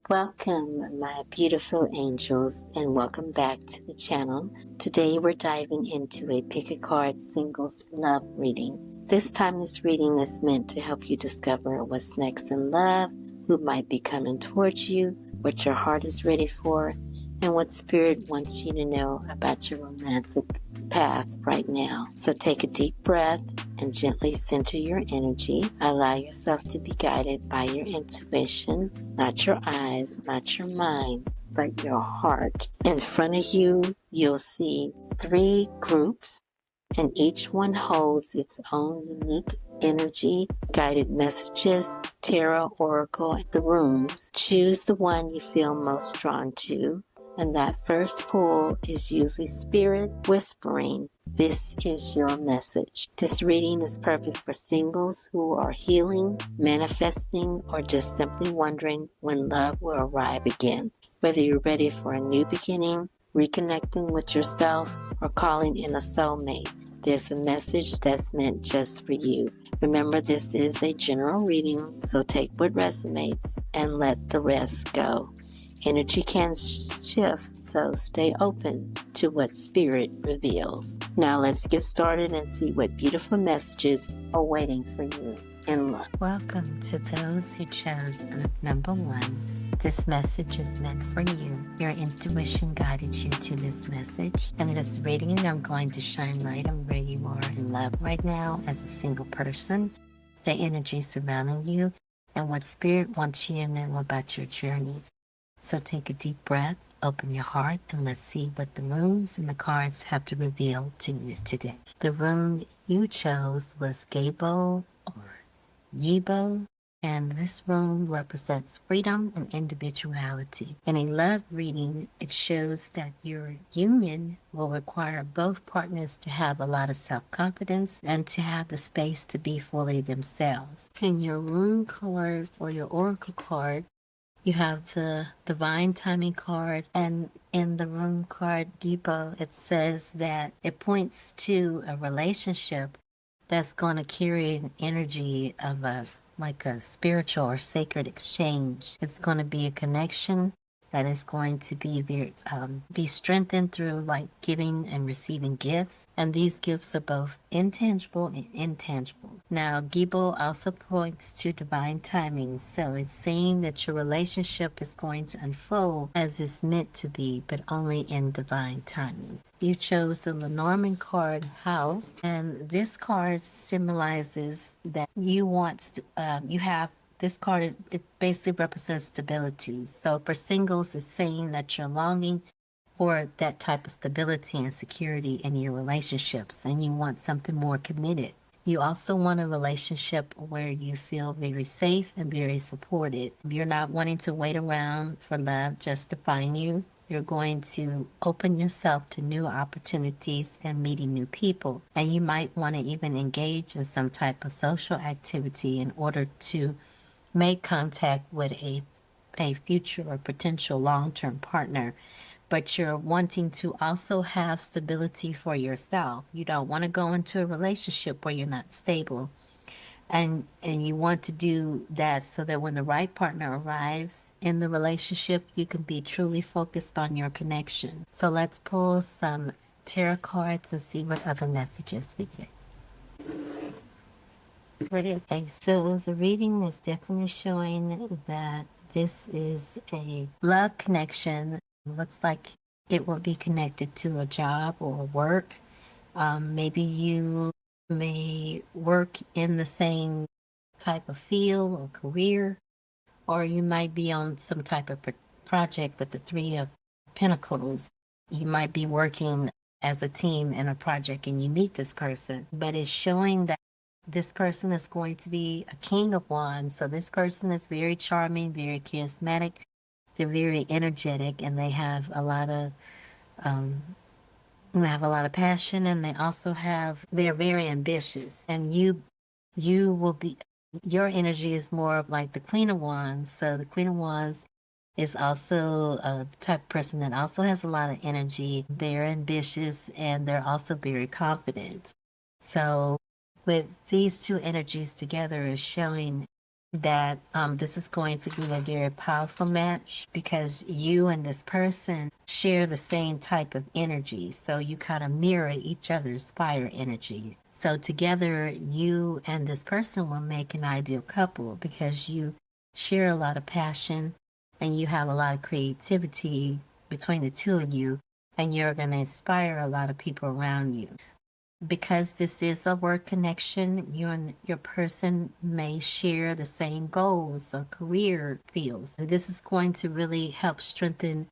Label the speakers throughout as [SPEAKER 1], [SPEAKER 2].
[SPEAKER 1] Welcome, my beautiful angels, and welcome back to the channel. Today we're diving into a pick a card singles love reading. This time this reading is meant to help you discover what's next in love, who might be coming towards you, what your heart is ready for, and what spirit wants you to know about your romantic path right now. So take a deep breath and gently center your energy. Allow yourself to be guided by your intuition, not your eyes, not your mind, but your heart. In front of you, you'll see 3 groups, and each one holds its own unique energy, guided messages, tarot oracle, the rooms. Choose the one you feel most drawn to, and that first pull is usually spirit whispering, "This is your message." This reading is perfect for singles who are healing, manifesting, or just simply wondering when love will arrive again. Whether you're ready for a new beginning, reconnecting with yourself, or calling in a soulmate, there's a message that's meant just for you. Remember, this is a general reading, so take what resonates and let the rest go. Energy can shift, so stay open to what spirit reveals. Now let's get started and see what beautiful messages are waiting for you in love. Welcome to those who chose group number 1. This message is meant for you. Your intuition guided you to this message. And in this reading, I'm going to shine light on where you are in love right now as a single person, the energy surrounding you, and what spirit wants you to know about your journey. So take a deep breath, open your heart, and let's see what the runes and the cards have to reveal to you today. The rune you chose was Gabo or Yibo, and this rune represents freedom and individuality. In a love reading, it shows that your union will require both partners to have a lot of self-confidence and to have the space to be fully themselves. In your rune card or your oracle card, you have the divine timing card, and in the rune card Gibo, it says that it points to a relationship that's going to carry an energy of like a spiritual or sacred exchange. It's going to be a connection that is going to be strengthened through like giving and receiving gifts, and these gifts are both intangible and intangible. Now, Gibo also points to divine timing, so it's saying that your relationship is going to unfold as it's meant to be, but only in divine timing. You chose the Lenormand card House, and this card symbolizes that you have this card. It basically represents stability. So for singles, it's saying that you're longing for that type of stability and security in your relationships, and you want something more committed. You also want a relationship where you feel very safe and very supported. You're not wanting to wait around for love just to find you. You're going to open yourself to new opportunities and meeting new people. And you might want to even engage in some type of social activity in order to make contact with a future or potential long-term partner. But you're wanting to also have stability for yourself. You don't want to go into a relationship where you're not stable. And you want to do that so that when the right partner arrives in the relationship, you can be truly focused on your connection. So let's pull some tarot cards and see what other messages we get. Okay, so the reading is definitely showing that this is a love connection. Looks like it will be connected to a job or work. Maybe you may work in the same type of field or career, or you might be on some type of project with the 3 of Pentacles. You might be working as a team in a project and you meet this person, but it's showing that this person is going to be a King of Wands. So this person is very charming, very charismatic. They're very energetic, and they have a lot of passion, and they're very ambitious. And you will be, your energy is more of like the Queen of Wands. So the Queen of Wands is also the type of person that also has a lot of energy. They're ambitious and they're also very confident. So with these 2 energies together is showing that this is going to be a very powerful match because you and this person share the same type of energy. So you kind of mirror each other's fire energy. So together, you and this person will make an ideal couple because you share a lot of passion and you have a lot of creativity between the two of you, and you're going to inspire a lot of people around you. Because this is a work connection, you and your person may share the same goals or career fields. And this is going to really help strengthen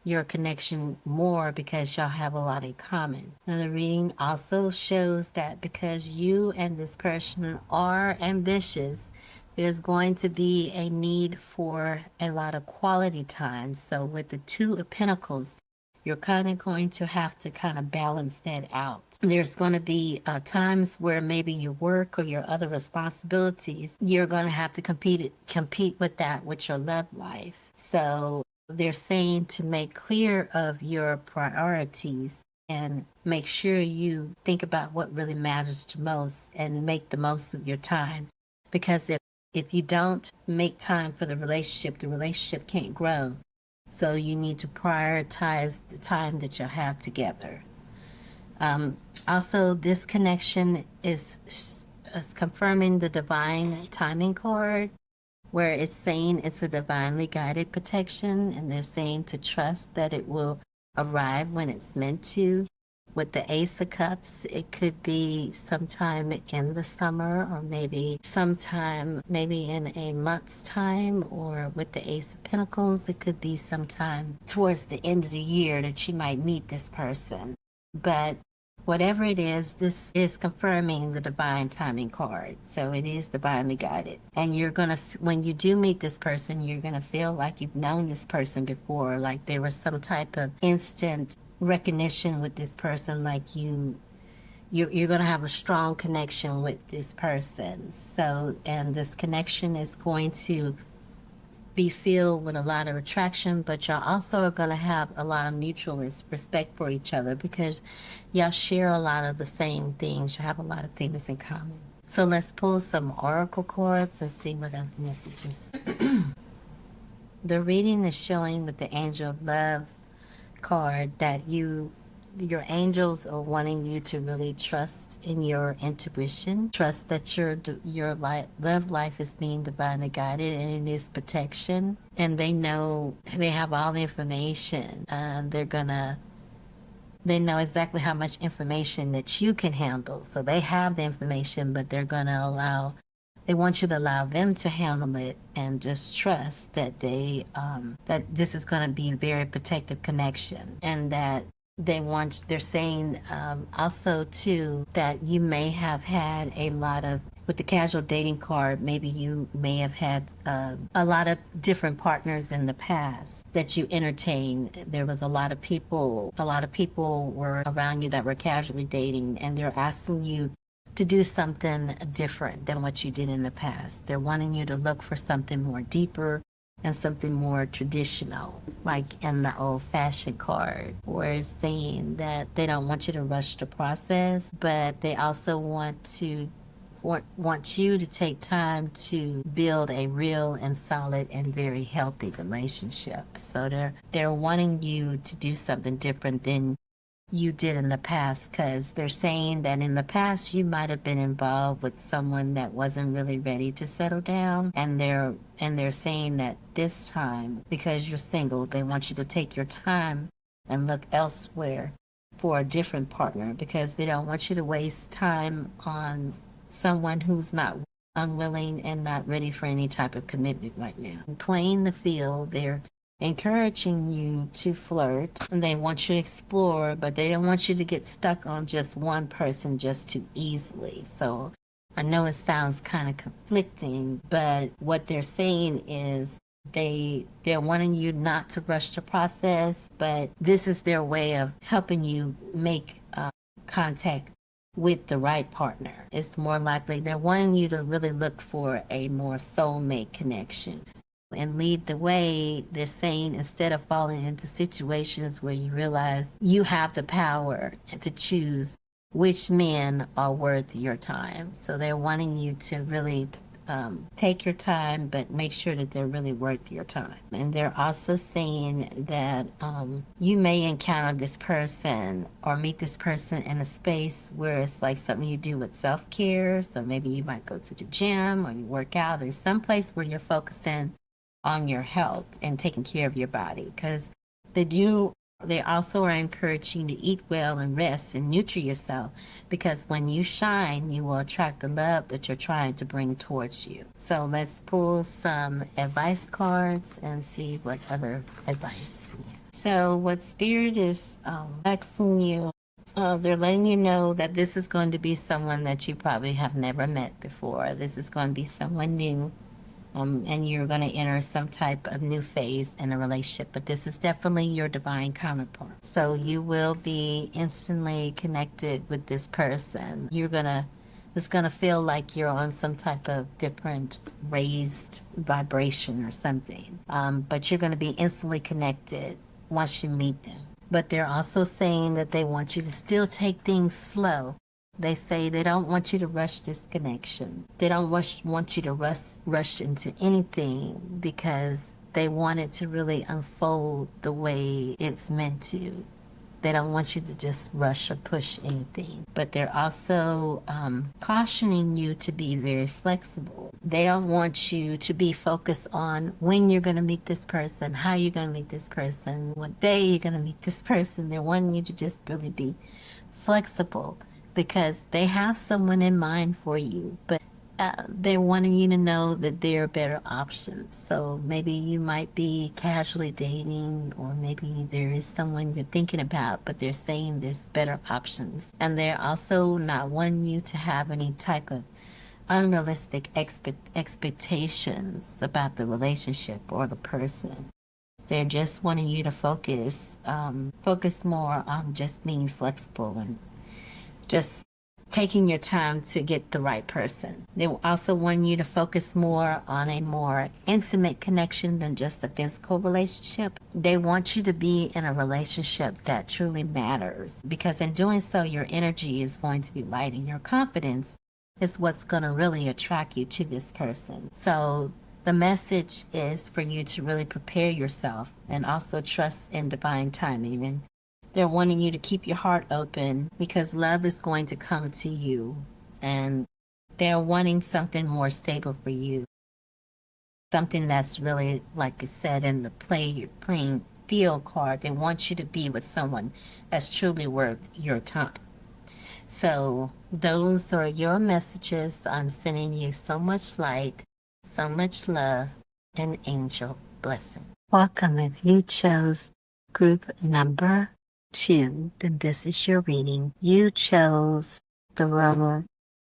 [SPEAKER 1] your connection more because y'all have a lot in common. Now, the reading also shows that because you and this person are ambitious, there's going to be a need for a lot of quality time. So with the Two of Pentacles, you're kind of going to have to kind of balance that out. There's going to be times where maybe your work or your other responsibilities, you're going to have to compete with that with your love life. So they're saying to make clear of your priorities and make sure you think about what really matters to most and make the most of your time. Because if you don't make time for the relationship can't grow. So you need to prioritize the time that you'll have together. Also, this connection is confirming the divine timing card, where it's saying it's a divinely guided protection, and they're saying to trust that it will arrive when it's meant to. With the Ace of Cups, it could be sometime in the summer or maybe in a month's time, or with the Ace of Pentacles, it could be sometime towards the end of the year that you might meet this person. But whatever it is, this is confirming the divine timing card. So it is divinely guided. And you're going to, when you do meet this person, you're going to feel like you've known this person before, like there was some type of instant recognition with this person, like you're going to have a strong connection with this person. So, and this connection is going to be filled with a lot of attraction, but y'all also are going to have a lot of mutual respect for each other because y'all share a lot of the same things. You have a lot of things in common. So let's pull some oracle cards and see what other messages. The reading is showing with the Angel of Love card that your angels are wanting you to really trust in your intuition, trust that your love life is being divinely guided and it is protection, and they know they have all the information. They know exactly how much information that you can handle, so they have the information, but they want you to allow them to handle it and just trust that that this is going to be a very protective connection, and that they're saying also too that you may have had a lot of, with the casual dating card, maybe you may have had a lot of different partners in the past that you entertained. There was a lot of people were around you that were casually dating, and they're asking you to do something different than what you did in the past. They're wanting you to look for something more deeper and something more traditional, like in the old-fashioned card, where it's saying that they don't want you to rush the process, but they also want you to take time to build a real and solid and very healthy relationship. So they're wanting you to do something different than you did in the past, because they're saying that in the past you might have been involved with someone that wasn't really ready to settle down, and they're saying that this time, because you're single, they want you to take your time and look elsewhere for a different partner, because they don't want you to waste time on someone who's not unwilling and not ready for any type of commitment right now. Playing the field, they're encouraging you to flirt, and they want you to explore, but they don't want you to get stuck on just one person just too easily. So I know it sounds kind of conflicting, but what they're saying is they're wanting you not to rush the process, but this is their way of helping you make contact with the right partner. It's more likely they're wanting you to really look for a more soulmate connection and lead the way. They're saying, instead of falling into situations where you realize you have the power to choose which men are worth your time. So they're wanting you to really take your time, but make sure that they're really worth your time. And they're also saying that you may encounter this person or meet this person in a space where it's like something you do with self-care. So maybe you might go to the gym or you work out, or some place where you're focusing on your health and taking care of your body, because they also are encouraging you to eat well and rest and nurture yourself, because when you shine, you will attract the love that you're trying to bring towards you. So let's pull some advice cards and see what other advice. So what Spirit is asking you, they're letting you know that this is going to be someone that you probably have never met before. This is going to be someone new. And you're going to enter some type of new phase in a relationship, but this is definitely your divine counterpart. So you will be instantly connected with this person. It's going to feel like you're on some type of different raised vibration or something. But you're going to be instantly connected once you meet them. But they're also saying that they want you to still take things slow. They say they don't want you to rush this connection. They don't want you to rush into anything, because they want it to really unfold the way it's meant to. They don't want you to just rush or push anything. But they're also cautioning you to be very flexible. They don't want you to be focused on when you're going to meet this person, how you're going to meet this person, what day you're going to meet this person. They're wanting you to just really be flexible, because they have someone in mind for you, but they're wanting you to know that there are better options. So maybe you might be casually dating, or maybe there is someone you're thinking about, but they're saying there's better options. And they're also not wanting you to have any type of unrealistic expectations about the relationship or the person. They're just wanting you to focus more on just being flexible and just taking your time to get the right person. They also want you to focus more on a more intimate connection than just a physical relationship. They want you to be in a relationship that truly matters, because in doing so, your energy is going to be light, and your confidence is what's going to really attract you to this person. So the message is for you to really prepare yourself and also trust in divine timing. And they're wanting you to keep your heart open, because love is going to come to you, and they're wanting something more stable for you. Something that's really, like I said in the playing field card, they want you to be with someone that's truly worth your time. So those are your messages. I'm sending you so much light, so much love, and angel blessing. Welcome. If you chose group number 2, then this is your reading. You chose the rune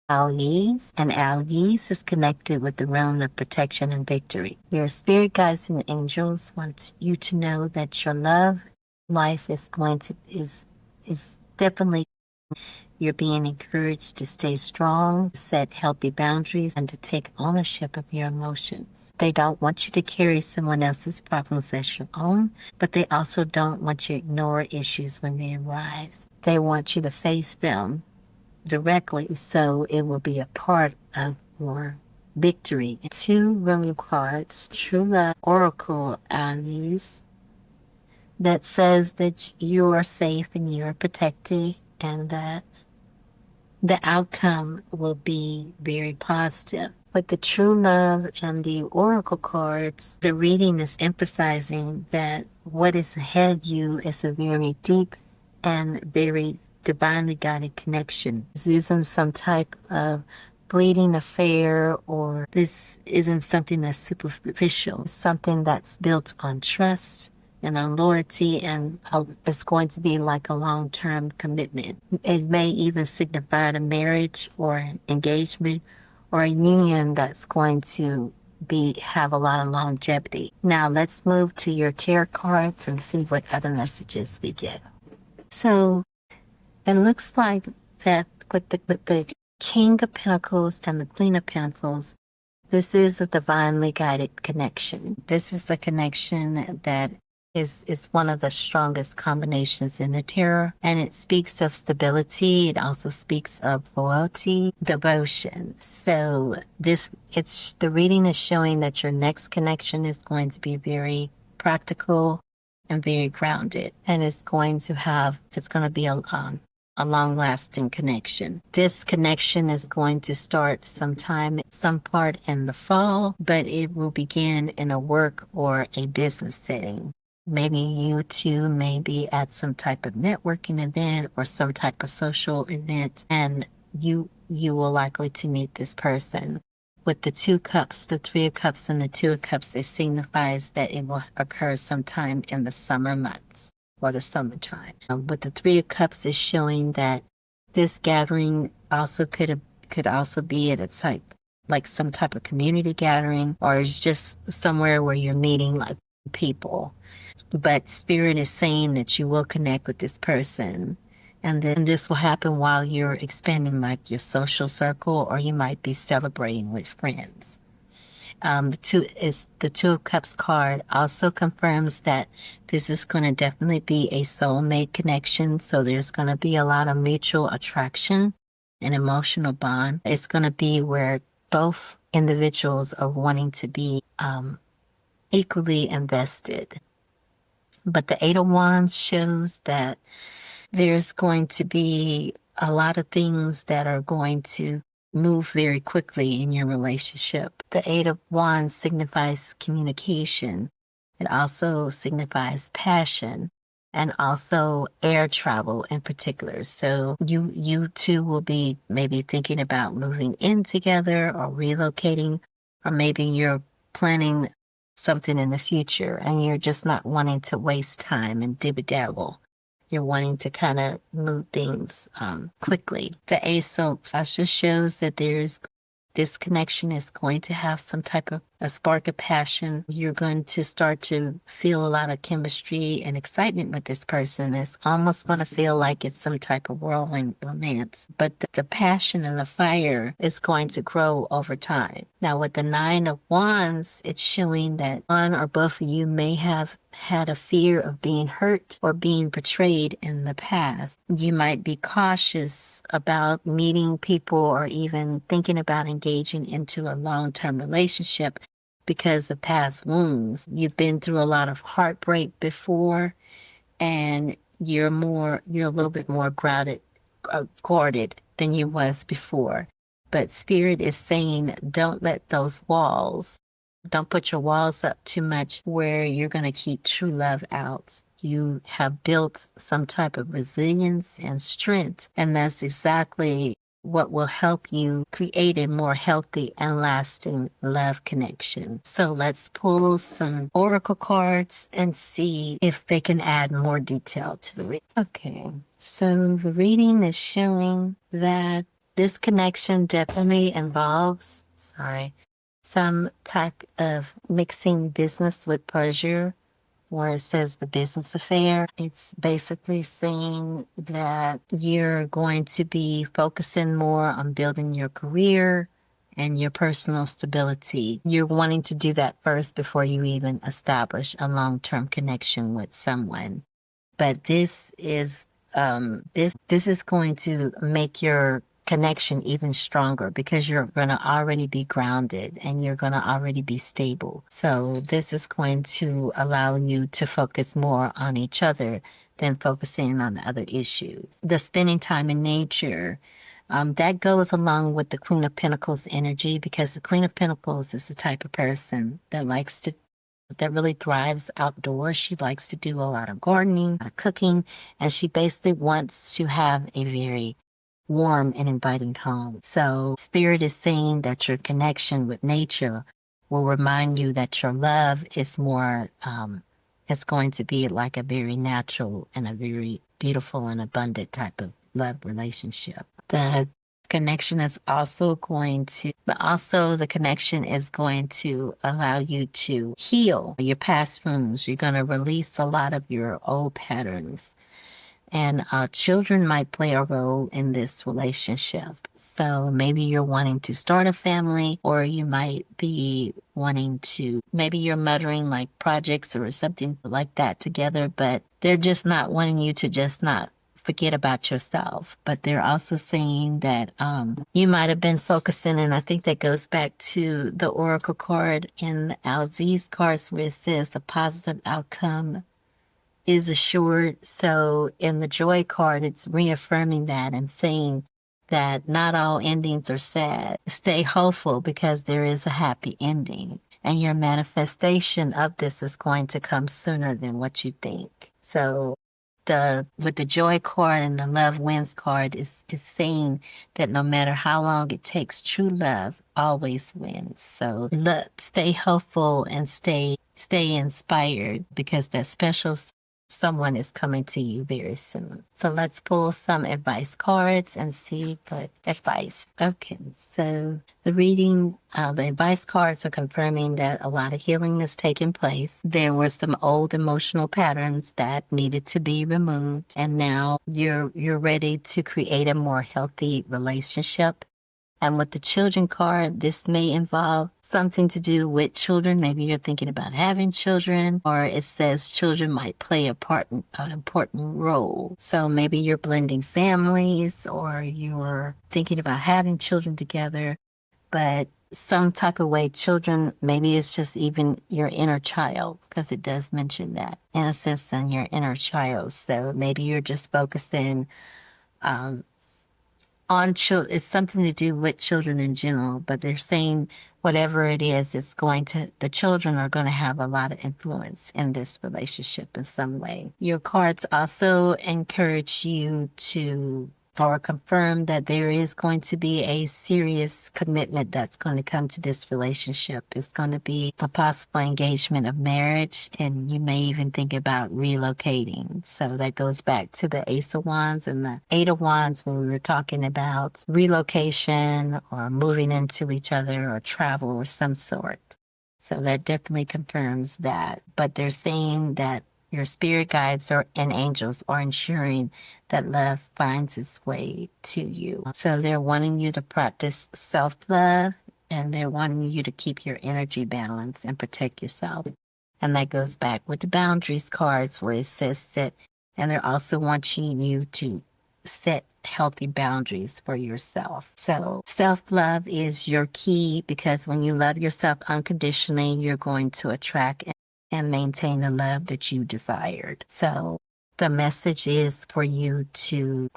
[SPEAKER 1] Al-Yiz, and Al-Yiz is connected with the rune of protection and victory. Your spirit guides and angels want you to know that your love life is definitely. You're being encouraged to stay strong, set healthy boundaries, and to take ownership of your emotions. They don't want you to carry someone else's problems as your own, but they also don't want you to ignore issues when they arise. They want you to face them directly, so it will be a part of your victory. 2 rune cards, True Love Oracle Rune, that says that you are safe and you are protected, and that the outcome will be very positive. With the true love and the oracle cards, the reading is emphasizing that what is ahead of you is a very deep and very divinely guided connection. This isn't some type of fleeting affair, or this isn't something that's superficial. It's something that's built on trust and on loyalty, and it's going to be like a long-term commitment. It may even signify a marriage or an engagement or a union that's going to have a lot of longevity. Now let's move to your tarot cards and see what other messages we get. So it looks like that with the King of Pentacles and the Queen of Pentacles, this is a divinely guided connection. This is a connection that is one of the strongest combinations in the tarot, and it speaks of stability. It also speaks of loyalty, devotion. So the reading is showing that your next connection is going to be very practical and very grounded, and it's going to be a long-lasting connection. This connection is going to start some part in the fall, but it will begin in a work or a business setting. Maybe you two may be at some type of networking event or some type of social event, and you will likely to meet this person. With the 2 cups, the 3 of cups, and the 2 of cups, it signifies that it will occur sometime in the summer months or the summertime. With the 3 of cups is showing that this gathering also could also be at a site like some type of community gathering, or it's just somewhere where you're meeting like people. But Spirit is saying that you will connect with this person. And then this will happen while you're expanding like your social circle, or you might be celebrating with friends. The 2 of Cups card also confirms that this is going to definitely be a soulmate connection. So there's going to be a lot of mutual attraction and emotional bond. It's going to be where both individuals are wanting to be equally invested. But the 8 of Wands shows that there's going to be a lot of things that are going to move very quickly in your relationship. The 8 of Wands signifies communication. It also signifies passion and also air travel in particular. So you two will be maybe thinking about moving in together or relocating, or maybe you're planning something in the future and you're just not wanting to waste time and dibby-dabble. You're wanting to kind of move things quickly. The Ace of also shows that this connection is going to have some type of a spark of passion. You're going to start to feel a lot of chemistry and excitement with this person. It's almost going to feel like it's some type of whirlwind romance. But the passion and the fire is going to grow over time. Now with the 9 of Wands, it's showing that one or both of you may have had a fear of being hurt or being betrayed in the past. You might be cautious about meeting people or even thinking about engaging into a long-term relationship because of past wounds. You've been through a lot of heartbreak before, and you're a little bit more guarded than you was before. But Spirit is saying, don't put your walls up too much where you're going to keep true love out. You have built some type of resilience and strength, and that's exactly what will help you create a more healthy and lasting love connection. So let's pull some oracle cards and see if they can add more detail to the reading. Okay, so the reading is showing that this connection definitely involves, some type of mixing business with pleasure, where it says the business affair. It's basically saying that you're going to be focusing more on building your career and your personal stability. You're wanting to do that first before you even establish a long-term connection with someone. But this is going to make your connection even stronger because you're going to already be grounded and you're going to already be stable. So this is going to allow you to focus more on each other than focusing on other issues. The spending time in nature, that goes along with the Queen of Pentacles energy, because the Queen of Pentacles is the type of person that really thrives outdoors. She likes to do a lot of gardening, a lot of cooking, and she basically wants to have a very warm and inviting home. So Spirit is saying that your connection with nature will remind you that your love is more, it's going to be like a very natural and a very beautiful and abundant type of love relationship. The connection is also the connection is going to allow you to heal your past wounds. You're going to release a lot of your old patterns. And children might play a role in this relationship. So maybe you're wanting to start a family, or you might be wanting to, maybe you're muttering like projects or something like that together, but they're just not wanting you to just not forget about yourself. But they're also saying that you might have been focusing, and I think that goes back to the Oracle card in the Alziz cards where it says a positive outcome is assured. So in the joy card, it's reaffirming that and saying that not all endings are sad. Stay hopeful because there is a happy ending, and your manifestation of this is going to come sooner than what you think. So with the joy card and the love wins card is saying that no matter how long it takes, true love always wins. So stay hopeful and stay inspired, because that special someone is coming to you very soon. So let's pull some advice cards and see what advice. Okay, so the advice cards are confirming that a lot of healing is taking place. There were some old emotional patterns that needed to be removed, and now you're ready to create a more healthy relationship. And with the children card, this may involve something to do with children. Maybe you're thinking about having children, or it says children might play an important role. So maybe you're blending families, or you're thinking about having children together, but some type of way, children, maybe it's just even your inner child, because it does mention that innocence and your inner child. So maybe you're just focusing on children. It's something to do with children in general, but they're saying whatever it is, the children are going to have a lot of influence in this relationship in some way. Your cards also encourage you to, or confirm that there is going to be a serious commitment that's going to come to this relationship. It's going to be a possible engagement of marriage, and you may even think about relocating. So that goes back to the Ace of Wands and the Eight of Wands when we were talking about relocation or moving into each other or travel of some sort. So that definitely confirms that. But they're saying that your spirit guides and angels are ensuring that love finds its way to you. So they're wanting you to practice self-love, and they're wanting you to keep your energy balanced and protect yourself. And that goes back with the boundaries cards where it says that, and they're also wanting you to set healthy boundaries for yourself. So self-love is your key, because when you love yourself unconditionally, you're going to attract and maintain the love that you desired. So the message is for you to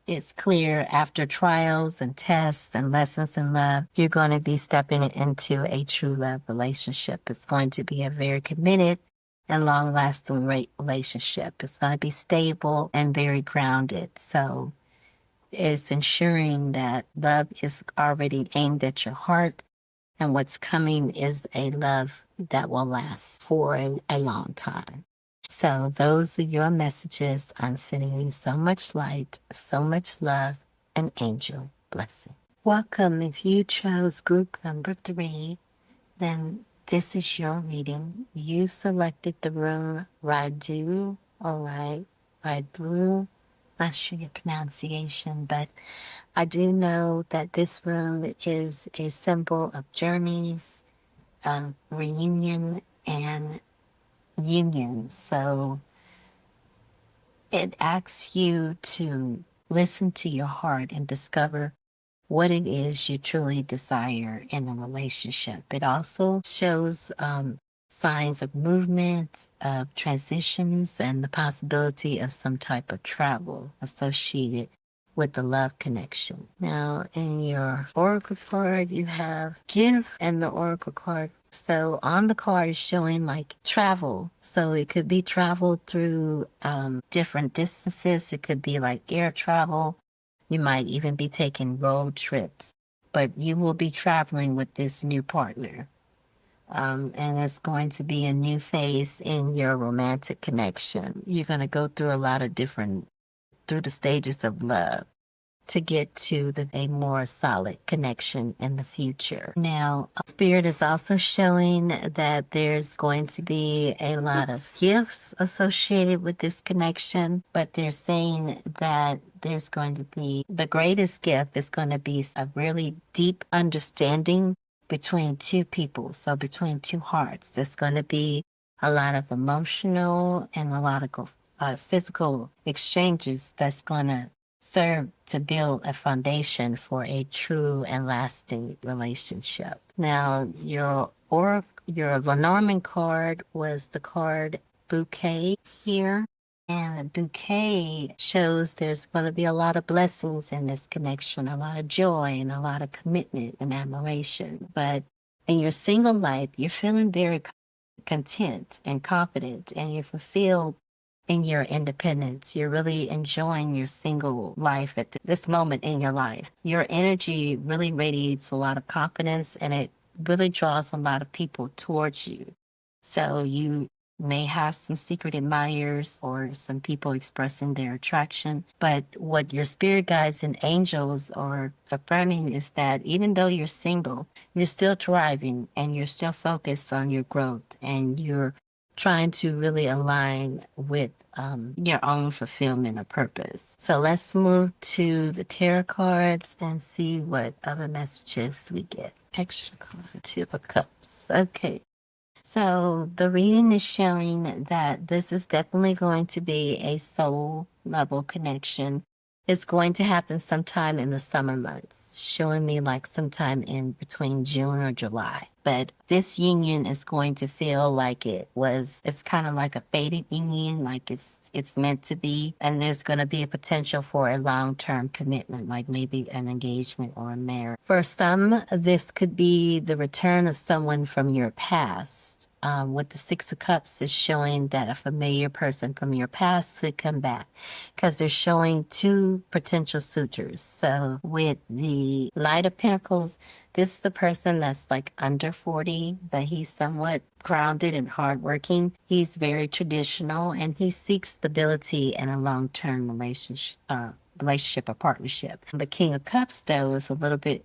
[SPEAKER 1] it's clear after trials and tests and lessons in love, you're going to be stepping into a true love relationship. It's going to be a very committed and long-lasting relationship. It's going to be stable and very grounded. So it's ensuring that love is already aimed at your heart, and what's coming is a love that will last for a long time. So those are your messages. I'm sending you so much light, so much love, and angel blessing. Welcome. If you chose group number 3, then this is your reading. You selected the room Radu, or Radu. Not sure your pronunciation, but I do know that this room is a symbol of journeys, reunion, and union. So it asks you to listen to your heart and discover what it is you truly desire in a relationship. It also shows signs of movement, of transitions, and the possibility of some type of travel associated with the love connection. Now, in your oracle card, you have give and the oracle card. So on the card is showing like travel. So it could be travel through different distances. It could be like air travel. You might even be taking road trips, but you will be traveling with this new partner. And it's going to be a new phase in your romantic connection. You're going to go through a lot of through the stages of love to get to a more solid connection in the future. Now, Spirit is also showing that there's going to be a lot of gifts associated with this connection, but they're saying that there's going to be the greatest gift is going to be a really deep understanding between two people, so between two hearts. There's going to be a lot of emotional and a lot of physical exchanges that's going to serve to build a foundation for a true and lasting relationship. Now, your Lenormand card was the card Bouquet here. And the bouquet shows there's going to be a lot of blessings in this connection, a lot of joy and a lot of commitment and admiration. But in your single life, you're feeling very content and confident, and you're fulfilled in your independence. You're really enjoying your single life at this moment in your life. Your energy really radiates a lot of confidence, and it really draws a lot of people towards you. So you may have some secret admirers or some people expressing their attraction. But what your spirit guides and angels are affirming is that even though you're single, you're still thriving and you're still focused on your growth, and you're trying to really align with your own fulfillment or purpose. So let's move to the tarot cards and see what other messages we get. Extra card, Two of Cups. Okay. So the reading is showing that this is definitely going to be a soul level connection. It's going to happen sometime in the summer months, showing me like sometime in between June or July. But this union is going to feel like it's kind of like a fated union, like it's meant to be. And there's going to be a potential for a long-term commitment, like maybe an engagement or a marriage. For some, this could be the return of someone from your past. With the Six of Cups is showing that a familiar person from your past could come back, because they're showing two potential suitors. So with the Knight of Pentacles, this is the person that's like under 40, but he's somewhat grounded and hardworking. He's very traditional, and he seeks stability and a long-term relationship or partnership. The King of Cups, though, is a little bit,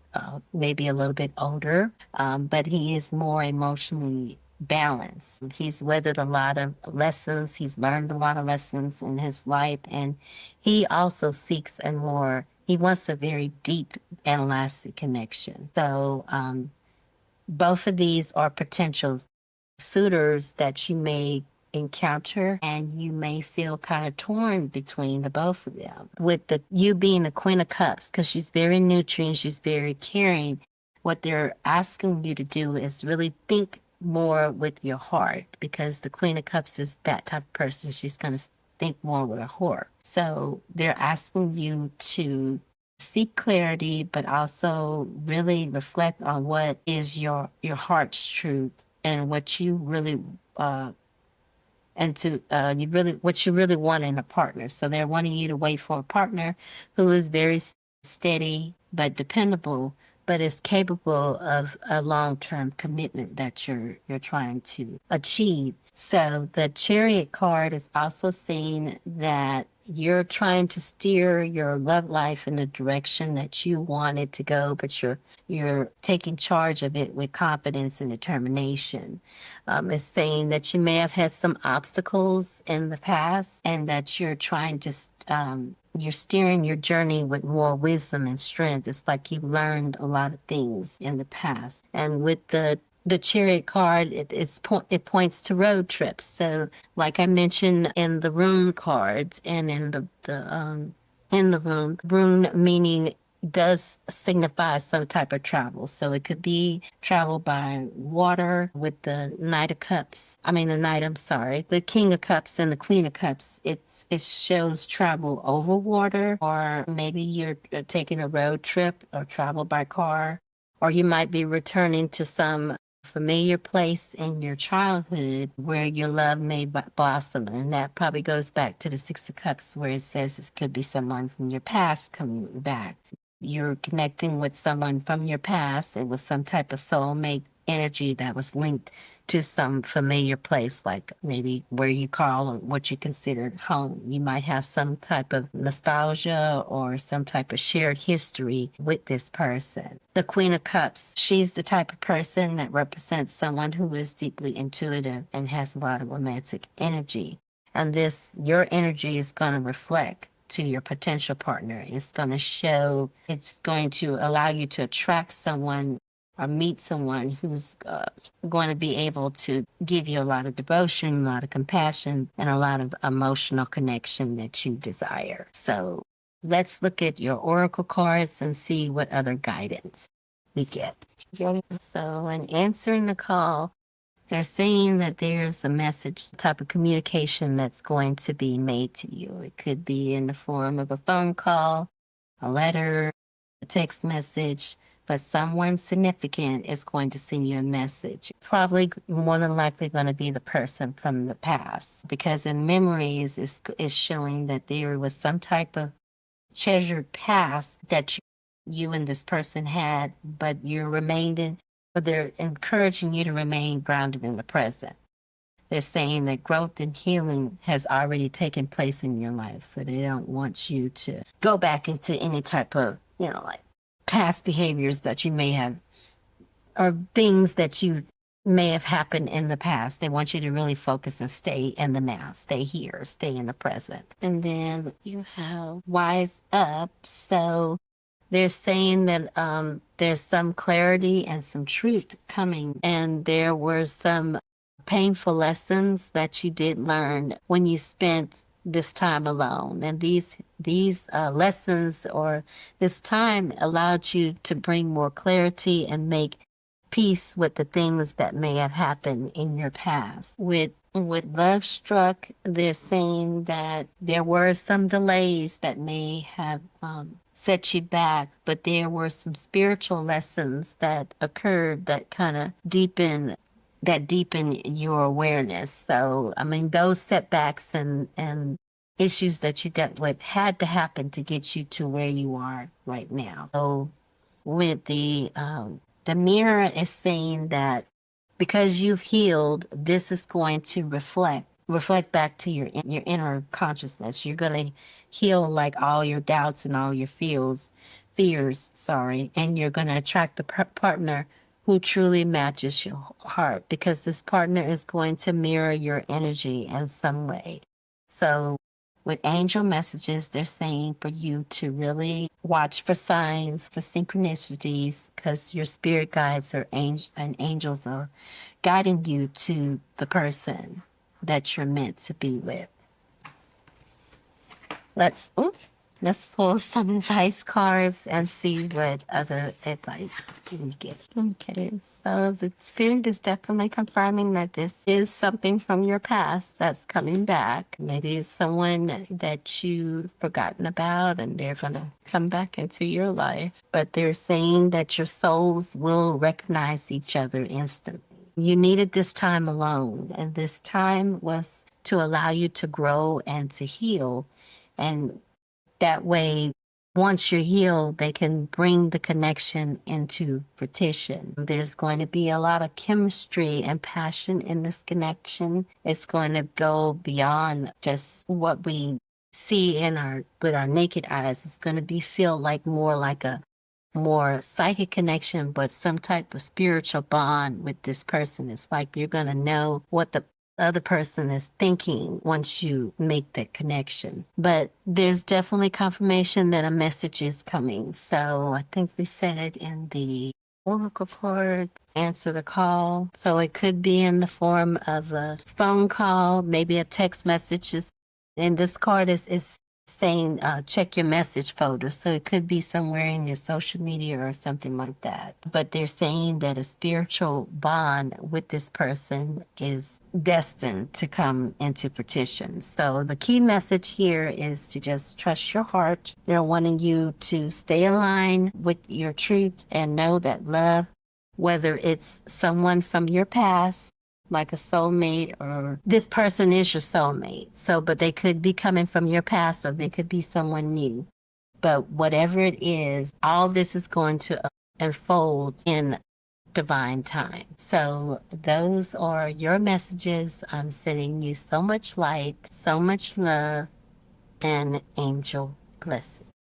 [SPEAKER 1] maybe a little bit older, but he is more emotionally balanced. He's weathered a lot of lessons. He's learned a lot of lessons in his life, and he also seeks he wants a very deep and lasting connection. So both of these are potential suitors that you may encounter, and you may feel kind of torn between the both of them. With you being the Queen of Cups, because she's very nurturing, she's very caring, what they're asking you to do is really think more with your heart, because the Queen of Cups is that type of person. She's going to think more with her heart. So they're asking you to seek clarity, but also really reflect on what is your heart's truth and what you really what you really want in a partner. So they're wanting you to wait for a partner who is very steady but dependable, but is capable of a long-term commitment that you're trying to achieve. So the Chariot card is also saying that you're trying to steer your love life in the direction that you want it to go, but you're taking charge of it with confidence and determination. It's saying that you may have had some obstacles in the past, and that you're trying to you're steering your journey with more wisdom and strength. It's like you've learned a lot of things in the past. And with the Chariot card, it points to road trips. So like I mentioned in the rune cards and in the rune meaning does signify some type of travel. So it could be travel by water with the the King of Cups and the Queen of Cups. It shows travel over water, or maybe you're taking a road trip or travel by car, or you might be returning to some familiar place in your childhood where your love may blossom. And that probably goes back to the Six of Cups, where it says this could be someone from your past coming back. You're connecting with someone from your past. It was some type of soulmate energy that was linked to some familiar place, like maybe where you call or what you considered home. You might have some type of nostalgia or some type of shared history with this person. The Queen of Cups, she's the type of person that represents someone who is deeply intuitive and has a lot of romantic energy. And your energy is going to reflect to your potential partner. It's going to show, it's going to allow you to attract someone or meet someone who's going to be able to give you a lot of devotion, a lot of compassion, and a lot of emotional connection that you desire. So let's look at your oracle cards and see what other guidance we get. So in answering the call, they're saying that there's a message, type of communication that's going to be made to you. It could be in the form of a phone call, a letter, a text message, but someone significant is going to send you a message. Probably more than likely going to be the person from the past, because in memories is showing that there was some type of treasured past that you and this person had, but they're encouraging you to remain grounded in the present. They're saying that growth and healing has already taken place in your life, so they don't want you to go back into any type of, like past behaviors that you may have, or things that you may have happened in the past. They want you to really focus and stay in the now, stay here, stay in the present. And then you have Wise Up. So they're saying that there's some clarity and some truth coming, and there were some painful lessons that you did learn when you spent this time alone. And these lessons or this time allowed you to bring more clarity and make peace with the things that may have happened in your past. With Love Struck, they're saying that there were some delays that may have set you back, but there were some spiritual lessons that occurred that kind of deepen your awareness. So, I mean, those setbacks and issues that you dealt with had to happen to get you to where you are right now. So with the mirror is saying that because you've healed, this is going to reflect back to your inner consciousness. You're going to heal like all your doubts and all your fears, and you're going to attract the partner who truly matches your heart, because this partner is going to mirror your energy in some way. So with angel messages, they're saying for you to really watch for signs, for synchronicities, because your spirit guides and angels are guiding you to the person that you're meant to be with. Let's pull some advice cards and see what other advice can we get. Okay, so the spirit is definitely confirming that this is something from your past that's coming back. Maybe it's someone that you've forgotten about and they're going to come back into your life. But they're saying that your souls will recognize each other instantly. You needed this time alone, and this time was to allow you to grow and to heal. And that way, once you're healed, they can bring the connection into fruition. There's going to be a lot of chemistry and passion in this connection. It's going to go beyond just what we see with our naked eyes. It's going to feel more like a more psychic connection, but some type of spiritual bond with this person. It's like you're going to know what the other person is thinking once you make that connection. But there's definitely confirmation that a message is coming. So I think we said it in the oracle card, answer the call. So it could be in the form of a phone call, maybe a text message. And this card is saying check your message folder. So it could be somewhere in your social media or something like that. But they're saying that a spiritual bond with this person is destined to come into fruition. So the key message here is to just trust your heart. They're wanting you to stay aligned with your truth and know that love, whether it's someone from your past, like a soulmate, or this person is your soulmate. So, but they could be coming from your past, or they could be someone new. But whatever it is, all this is going to unfold in divine time. So those are your messages. I'm sending you so much light, so much love, and angel blessings.